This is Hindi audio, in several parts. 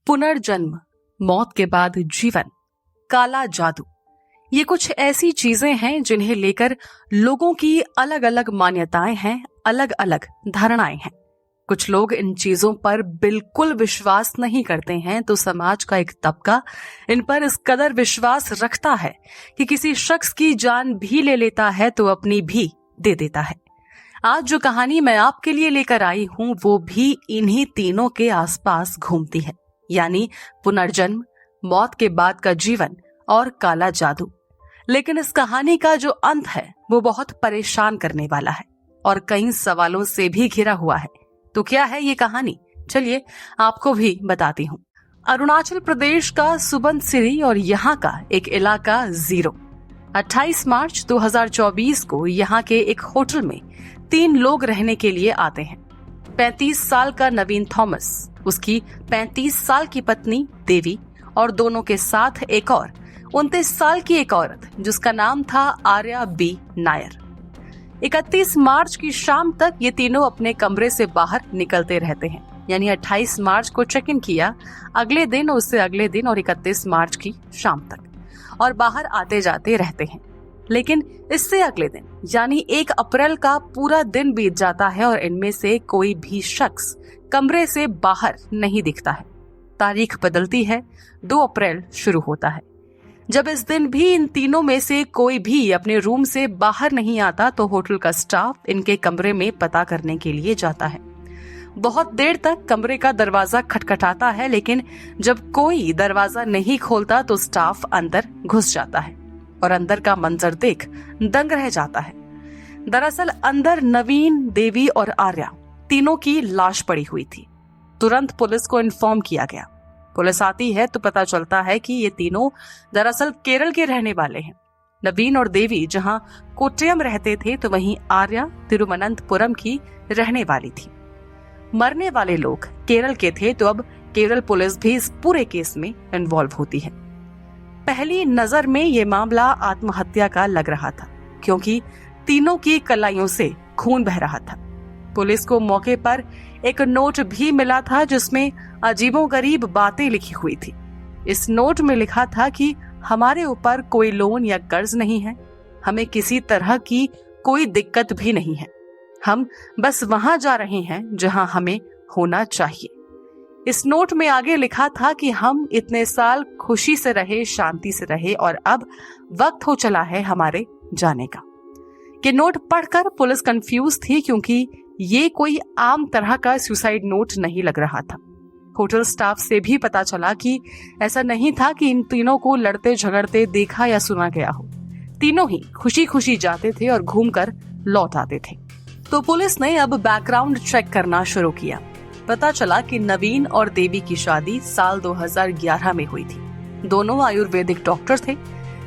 पुनर्जन्म, मौत के बाद जीवन, काला जादू, ये कुछ ऐसी चीजें हैं जिन्हें लेकर लोगों की अलग अलग मान्यताएं हैं, अलग अलग धारणाएं हैं। कुछ लोग इन चीजों पर बिल्कुल विश्वास नहीं करते हैं, तो समाज का एक तबका इन पर इस कदर विश्वास रखता है कि किसी शख्स की जान भी ले लेता है तो अपनी भी दे देता है। आज जो कहानी मैं आपके लिए लेकर आई हूं वो भी इन्हीं तीनों के आसपास घूमती है, यानी पुनर्जन्म, मौत के बाद का जीवन और काला जादू। लेकिन इस कहानी का जो अंत है वो बहुत परेशान करने वाला है और कई सवालों से भी घिरा हुआ है। तो क्या है ये कहानी, चलिए आपको भी बताती हूँ। अरुणाचल प्रदेश का सुबनसिरी और यहाँ का एक इलाका जीरो। 28 मार्च 2024 को यहाँ के एक होटल में 3 लोग रहने के लिए आते हैं। 35 साल का नवीन थॉमस, उसकी 35 साल की पत्नी देवी और दोनों के साथ एक और 29 साल की एक औरत जिसका नाम था आर्या बी नायर। 31 मार्च की शाम तक ये तीनों अपने कमरे से बाहर निकलते रहते हैं, यानी 28 मार्च को चेक इन किया, अगले दिन, उससे अगले दिन और 31 मार्च की शाम तक, और बाहर आते जाते रहते हैं। लेकिन इससे अगले दिन यानी 1 अप्रैल का पूरा दिन बीत जाता है और इनमें से कोई भी शख्स कमरे से बाहर नहीं दिखता है। तारीख बदलती है, 2 अप्रैल शुरू होता है। जब इस दिन भी इन तीनों में से कोई भी अपने रूम से बाहर नहीं आता तो होटल का स्टाफ इनके कमरे में पता करने के लिए जाता है। बहुत देर तक कमरे का दरवाजा खटखटाता है, लेकिन जब कोई दरवाजा नहीं खोलता तो स्टाफ अंदर घुस जाता है और अंदर का मंजर देख दंग रह जाता है। दरअसल अंदर नवीन, देवी और आर्या तीनों की लाश पड़ी हुई थी। तुरंत पुलिस को इन्फॉर्म किया गया। पुलिस आती है तो पता चलता है कि ये तीनों दरअसल केरल के रहने वाले हैं। नवीन और देवी जहां कोट्टयम रहते थे तो वहीं आर्या तिरुवनंतपुरम की रहने वाली थी। मरने वाले लोग केरल के थे तो अब केरल पुलिस भी इस पूरे केस में इन्वॉल्व होती है। पहली नजर में ये मामला आत्महत्या का लग रहा था, क्योंकि तीनों की कलाइयों से खून बह रहा था। पुलिस को मौके पर एक नोट भी मिला था जिसमें अजीबोगरीब बातें लिखी हुई थी। इस नोट में लिखा था कि हमारे ऊपर कोई लोन या कर्ज नहीं है, हमें किसी तरह की कोई दिक्कत भी नहीं है, हम बस वहां जा रहे हैं जहां हमें होना चाहिए। इस नोट में आगे लिखा था कि हम इतने साल खुशी से रहे, शांति से रहे और अब वक्त हो चला है हमारे जाने का। ये नोट पढ़कर पुलिस कंफ्यूज थी, क्योंकि ये कोई आम तरह का सुसाइड नोट नहीं लग रहा था। होटल स्टाफ से भी पता चला कि ऐसा नहीं था कि इन तीनों को लड़ते झगड़ते देखा या सुना गया हो। तीनों ही खुशी खुशी जाते थे और घूमकर लौट आते थे। तो पुलिस ने अब बैकग्राउंड चेक करना शुरू किया। पता चला कि नवीन और देवी की शादी साल 2011 में हुई थी। दोनों आयुर्वेदिक डॉक्टर थे।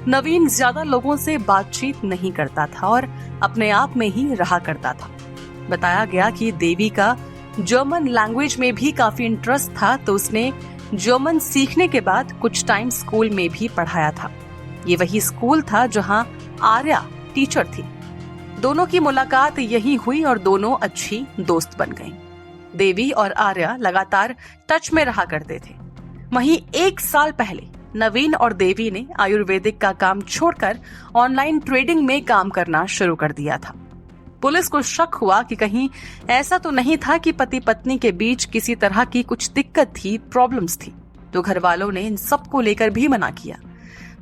नवीन ज्यादा लोगों से बातचीत नहीं करता था और अपने आप में ही रहा करता था। बताया गया कि देवी का जर्मन लैंग्वेज में भी काफी इंटरेस्ट था, तो उसने जर्मन सीखने के बाद कुछ टाइम स्कूल में भी पढ़ाया था। ये वही स्कूल था जहां आर्या टीचर थी। दोनों की मुलाकात यही हुई और दोनों अच्छी दोस्त बन गईं। देवी और आर्या लगातार टच में रहा करते थे। वहीं 1 साल पहले नवीन और देवी ने आयुर्वेदिक का काम छोड़कर ऑनलाइन ट्रेडिंग में काम करना शुरू कर दिया था। पुलिस को शक हुआ कि कहीं ऐसा तो नहीं था कि पति पत्नी के बीच किसी तरह की कुछ दिक्कत थी, प्रॉब्लम्स थी, तो घर वालों ने इन सब को लेकर भी मना किया।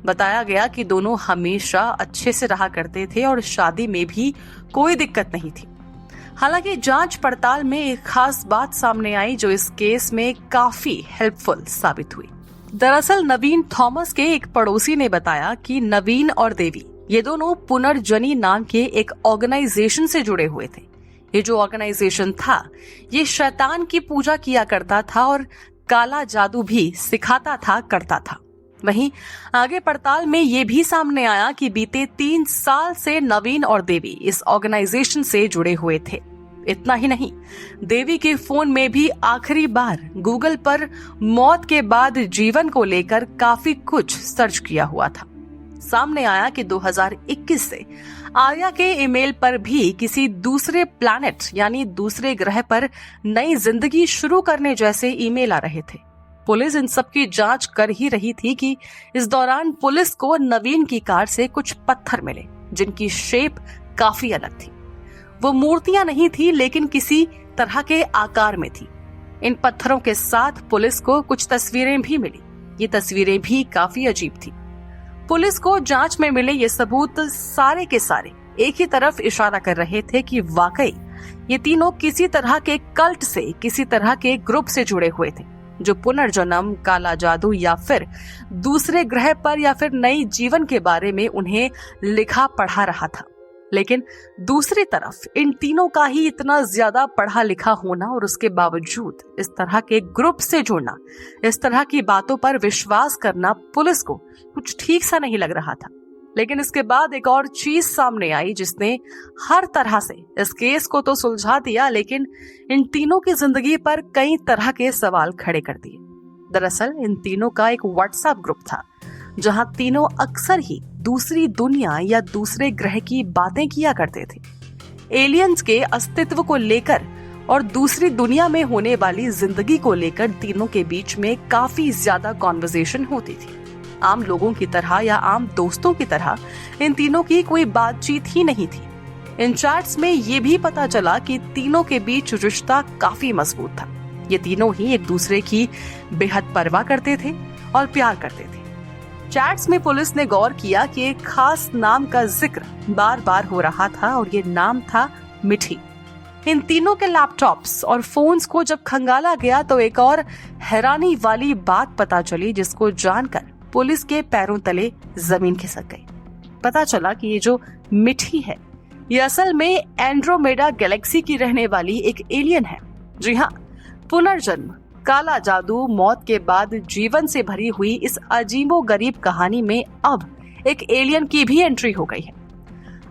बताया गया कि दोनों हमेशा अच्छे से रहा करते थे और शादी में भी कोई दिक्कत नहीं थी। हालांकि जांच पड़ताल में एक खास बात सामने आई जो इस केस में काफी हेल्पफुल साबित हुई। दरअसल नवीन थॉमस के एक पड़ोसी ने बताया कि नवीन और देवी ये दोनों पुनर्जनी नाम के एक ऑर्गेनाइजेशन से जुड़े हुए थे। ये जो ऑर्गेनाइजेशन था ये शैतान की पूजा किया करता था और काला जादू भी सिखाता था, करता था। वहीं आगे पड़ताल में ये भी सामने आया कि बीते 3 साल से नवीन और देवी इस ऑर्गेनाइजेशन से जुड़े हुए थे। इतना ही नहीं, देवी के फोन में भी आखिरी बार गूगल पर मौत के बाद जीवन को लेकर काफी कुछ सर्च किया हुआ था। सामने आया कि 2021 से आर्या के ईमेल पर भी किसी दूसरे प्लैनेट यानी दूसरे ग्रह पर नई जिंदगी शुरू करने जैसे ईमेल आ रहे थे। पुलिस इन सब की जांच कर ही रही थी कि इस दौरान पुलिस को नवीन की कार से कुछ पत्थर मिले जिनकी शेप काफी अलग थी। वो मूर्तियां नहीं थी लेकिन किसी तरह के आकार में थी। इन पत्थरों के साथ पुलिस को कुछ तस्वीरें भी मिली। ये तस्वीरें भी काफी अजीब थी। पुलिस को जांच में मिले ये सबूत सारे के सारे एक ही तरफ इशारा कर रहे थे कि वाकई ये तीनों किसी तरह के कल्ट से, किसी तरह के ग्रुप से जुड़े हुए थे जो पुनर्जन्म, काला जादू या फिर दूसरे ग्रह पर या फिर नई जीवन के बारे में उन्हें लिखा पढ़ा रहा था। लेकिन दूसरी तरफ इन तीनों का ही इतना ज्यादा पढ़ा लिखा होना और उसके बावजूद इस तरह के ग्रुप से जुड़ना, इस तरह की बातों पर विश्वास करना पुलिस को कुछ ठीक सा नहीं लग रहा था। लेकिन इसके बाद एक और चीज सामने आई जिसने हर तरह से इस केस को तो सुलझा दिया, लेकिन इन तीनों की जिंदगी पर कई तरह के सवाल खड़े कर दिए। दरअसल इन तीनों का एक व्हाट्सएप ग्रुप था जहां तीनों अक्सर ही दूसरी दुनिया या दूसरे ग्रह की बातें किया करते थे। एलियंस के अस्तित्व को लेकर और दूसरी दुनिया में होने वाली जिंदगी को लेकर तीनों के बीच में काफी ज्यादा कॉन्वर्सेशन होती थी। आम लोगों की तरह या आम दोस्तों की तरह इन तीनों की कोई बातचीत ही नहीं थी। इन चैट्स में ये भी पता चला कि तीनों के बीच रिश्ता काफी मजबूत था। ये तीनों ही एक दूसरे की बेहद परवाह करते थे और प्यार करते थे। चैट्स में पुलिस ने गौर किया कि एक खास नाम का जिक्र बार बार हो रहा था और ये नाम था मिठी। इन तीनों के लैपटॉप्स और फोन्स को जब खंगाला गया तो एक और हैरानी वाली बात पता चली जिसको जानकर पुलिस के पैरों तले जमीन खिसक गई। पता चला कि ये जो मिठी है ये असल में एंड्रोमेडा गैलेक्सी की रहने वाली एक एलियन है। जी हाँ, पुनर्जन्म, काला जादू, मौत के बाद जीवन से भरी हुई इस अजीबोगरीब कहानी में अब एक एलियन की भी एंट्री हो गई है।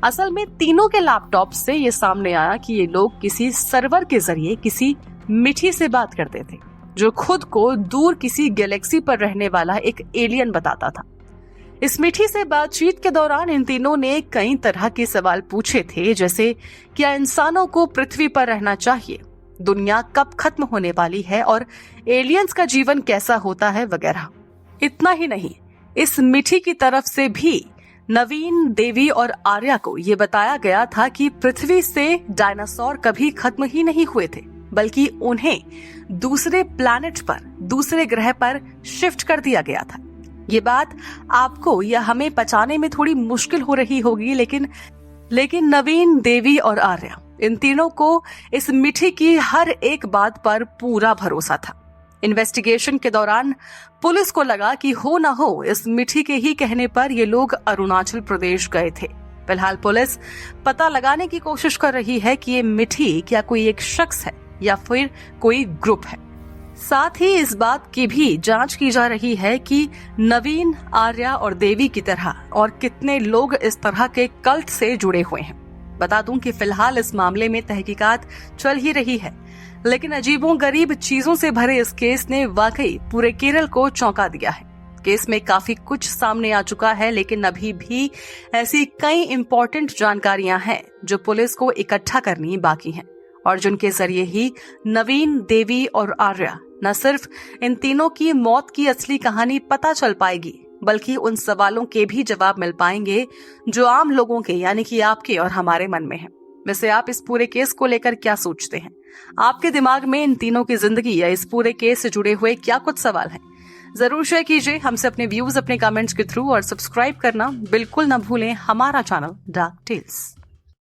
असल में तीनों के लैपटॉप से ये सामने आया कि ये लोग किसी सर्वर के जरिए किसी मिठी से बात करते थे जो खुद को दूर किसी गैलेक्सी पर रहने वाला एक एलियन बताता था। इस मिठी से बातचीत के दौरान इन तीनों ने कई तरह के सवाल पूछे थे, जैसे क्या इंसानों को पृथ्वी पर रहना चाहिए, दुनिया कब खत्म होने वाली है और एलियंस का जीवन कैसा होता है वगैरह। इतना ही नहीं, इस मिठी की तरफ से भी नवीन, देवी और आर्या को ये बताया गया था कि पृथ्वी से डायनासोर कभी खत्म ही नहीं हुए थे, बल्कि उन्हें दूसरे प्लैनेट पर, दूसरे ग्रह पर शिफ्ट कर दिया गया था। ये बात आपको या हमें पचाने में थोड़ी मुश्किल हो रही होगी, लेकिन नवीन, देवी और आर्या, इन तीनों को इस मिठी की हर एक बात पर पूरा भरोसा था। इन्वेस्टिगेशन के दौरान पुलिस को लगा कि हो ना हो इस मिठी के ही कहने पर ये लोग अरुणाचल प्रदेश गए थे। फिलहाल पुलिस पता लगाने की कोशिश कर रही है कि ये मिठी क्या कोई एक शख्स है या फिर कोई ग्रुप है। साथ ही इस बात की भी जांच की जा रही है कि नवीन, आर्या और देवी की तरह और कितने लोग इस तरह के कल्ट से जुड़े हुए हैं। बता दूं कि फिलहाल इस मामले में तहकीकात चल ही रही है, लेकिन अजीबोगरीब चीजों से भरे इस केस ने वाकई पूरे केरल को चौंका दिया है। केस में काफी कुछ सामने आ चुका है, लेकिन अभी भी ऐसी कई इंपॉर्टेंट जानकारियां हैं जो पुलिस को इकट्ठा करनी बाकी हैं और जिनके जरिए ही नवीन, देवी और आर्या न सिर्फ इन तीनों की मौत की असली कहानी पता चल पाएगी, बल्कि उन सवालों के भी जवाब मिल पाएंगे जो आम लोगों के, यानी कि आपके और हमारे मन में है। वैसे आप इस पूरे केस को लेकर क्या सोचते हैं? आपके दिमाग में इन तीनों की जिंदगी या इस पूरे केस से जुड़े हुए क्या कुछ सवाल हैं? जरूर शेयर कीजिए हमसे अपने व्यूज अपने कमेंट्स के थ्रू और सब्सक्राइब करना बिल्कुल न भूलें हमारा चैनल डार्क टेल्स।